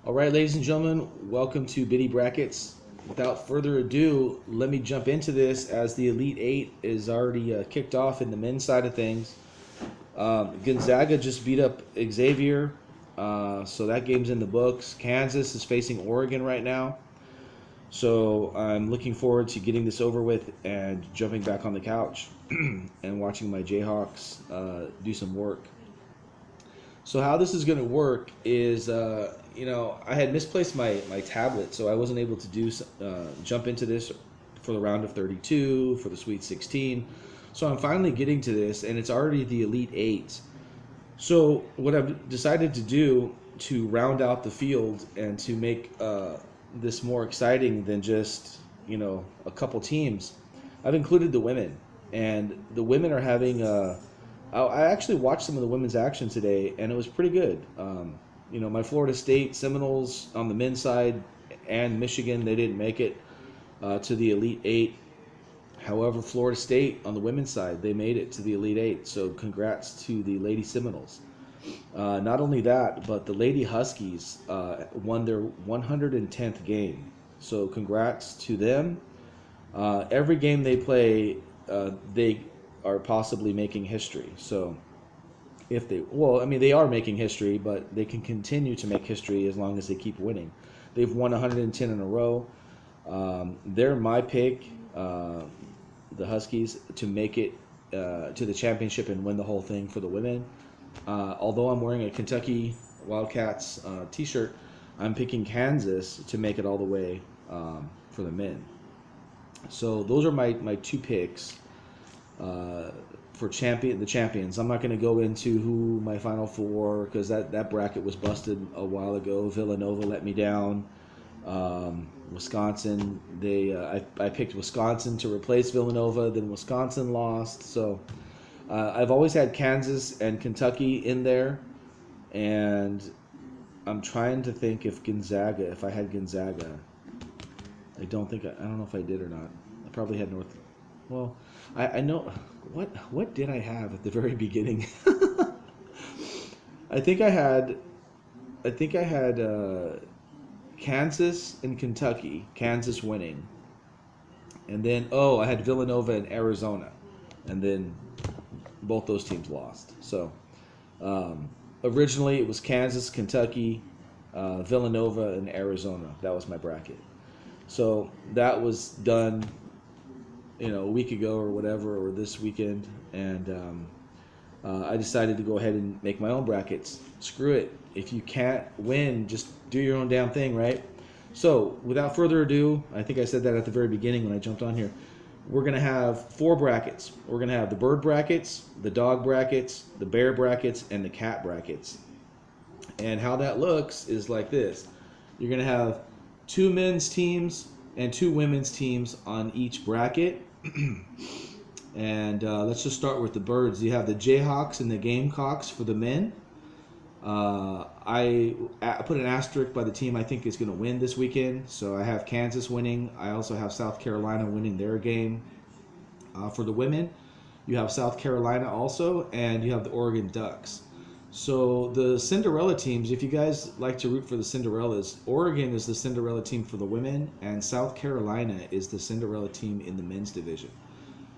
All right, ladies and gentlemen, welcome to Biddy Brackets. Without further ado, let me jump into this as the Elite Eight is already kicked off in the men's side of things. Gonzaga just beat up Xavier, so that game's in the books. Kansas is facing Oregon right now, so I'm looking forward to getting this over with and jumping back on the couch and watching my Jayhawks do some work. So how this is going to work is, I had misplaced my tablet, so I wasn't able to jump into this for the round of 32, for the Sweet 16. So I'm finally getting to this, and it's already the Elite Eight. So what I've decided to do to round out the field and to make this more exciting than just, a couple teams, I've included the women. And the women are having I actually watched some of the women's action today, and it was pretty good. My Florida State Seminoles on the men's side and Michigan, they didn't make it to the Elite Eight. However, Florida State on the women's side, they made it to the Elite Eight. So congrats to the Lady Seminoles. Not only that, but the Lady Huskies won their 110th game. So congrats to them. Every game they play, they are possibly making history. So they are making history, but they can continue to make history as long as they keep winning. They've won 110 in a row. They're my pick, the Huskies, to make it to the championship and win the whole thing for the women. Although I'm wearing a Kentucky Wildcats t-shirt, I'm picking Kansas to make it all the way for the men. So those are my two picks. For the champions. I'm not going to go into who my Final Four, because that bracket was busted a while ago. Villanova let me down. Wisconsin, I picked Wisconsin to replace Villanova, then Wisconsin lost. So I've always had Kansas and Kentucky in there, and I'm trying to think if I had Gonzaga. I don't know if I did or not. I probably had North. Well, I know what did I have at the very beginning? I think I had Kansas and Kentucky. Kansas winning, and then I had Villanova and Arizona, and then both those teams lost. So originally it was Kansas, Kentucky, Villanova, and Arizona. That was my bracket. So that was done a week ago or whatever, or this weekend, and I decided to go ahead and make my own brackets. Screw it. If you can't win, just do your own damn thing, right? So without further ado, I think I said that at the very beginning when I jumped on here, we're going to have 4 brackets. We're going to have the bird brackets, the dog brackets, the bear brackets, and the cat brackets. And how that looks is like this. You're going to have 2 men's teams and 2 women's teams on each bracket. And let's just start with the birds. You have the Jayhawks and the Gamecocks for the men. I put an asterisk by the team I think is going to win this weekend. So I have Kansas winning. I also have South Carolina winning their game. For the women, you have South Carolina also, and you have the Oregon Ducks. So the Cinderella teams, if you guys like to root for the Cinderellas, Oregon is the Cinderella team for the women, and South Carolina is the Cinderella team in the men's division.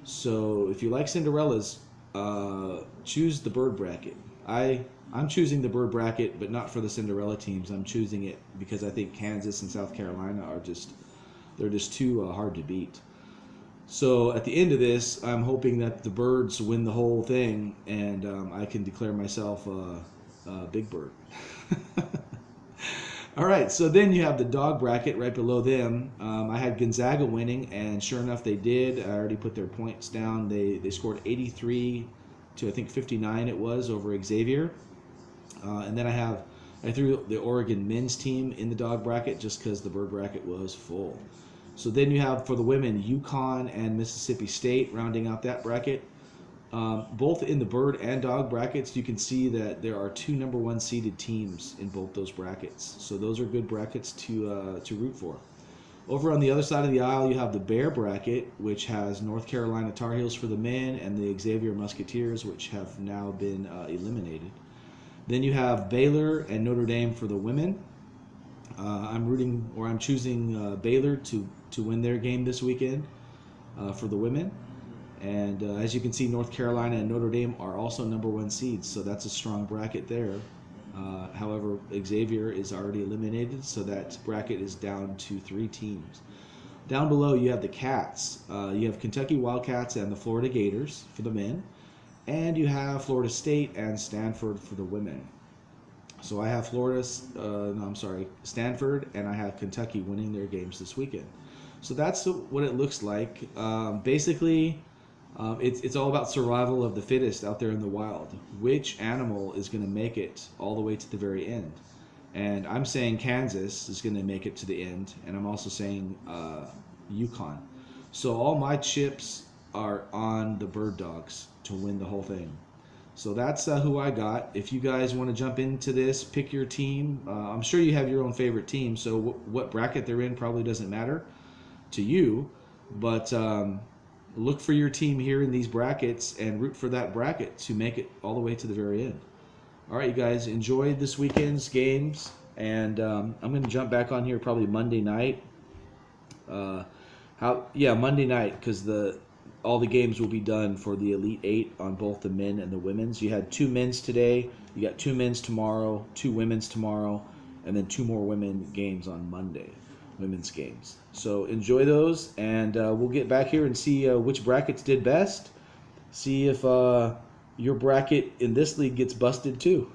So if you like Cinderellas, choose the bird bracket. I'm choosing the bird bracket, but not for the Cinderella teams. I'm choosing it because I think Kansas and South Carolina they're just too hard to beat. So at the end of this, I'm hoping that the birds win the whole thing, and I can declare myself a big bird. All right, so then you have the dog bracket right below them. I had Gonzaga winning, and sure enough, they did. I already put their points down. They scored 83 to, I think, 59 it was over Xavier. And then I threw the Oregon men's team in the dog bracket just because the bird bracket was full. So then you have, for the women, UConn and Mississippi State rounding out that bracket. Both in the bird and dog brackets, you can see that there are 2 number 1 seeded teams in both those brackets. So those are good brackets to root for. Over on the other side of the aisle, you have the bear bracket, which has North Carolina Tar Heels for the men and the Xavier Musketeers, which have now been eliminated. Then you have Baylor and Notre Dame for the women. I'm choosing Baylor to win their game this weekend for the women. And as you can see, North Carolina and Notre Dame are also number one seeds, so that's a strong bracket there. However, Xavier is already eliminated, so that bracket is down to 3 teams. Down below, you have the Cats. You have Kentucky Wildcats and the Florida Gators for the men, and you have Florida State and Stanford for the women. So I have Stanford, and I have Kentucky winning their games this weekend. So that's what it looks like. Basically, it's all about survival of the fittest out there in the wild. Which animal is going to make it all the way to the very end? And I'm saying Kansas is going to make it to the end, and I'm also saying UConn. So all my chips are on the Bird Dogs to win the whole thing. So that's who I got. If you guys want to jump into this, pick your team. I'm sure you have your own favorite team, so what bracket they're in probably doesn't matter to you. But look for your team here in these brackets and root for that bracket to make it all the way to the very end. All right, you guys, enjoy this weekend's games. And I'm going to jump back on here probably Monday night. Monday night, because all the games will be done for the Elite Eight on both the men and the women's. You had 2 men's today. You got 2 men's tomorrow, 2 women's tomorrow, and then 2 more women games on Monday, women's games. So enjoy those, and we'll get back here and see which brackets did best. See if your bracket in this league gets busted too.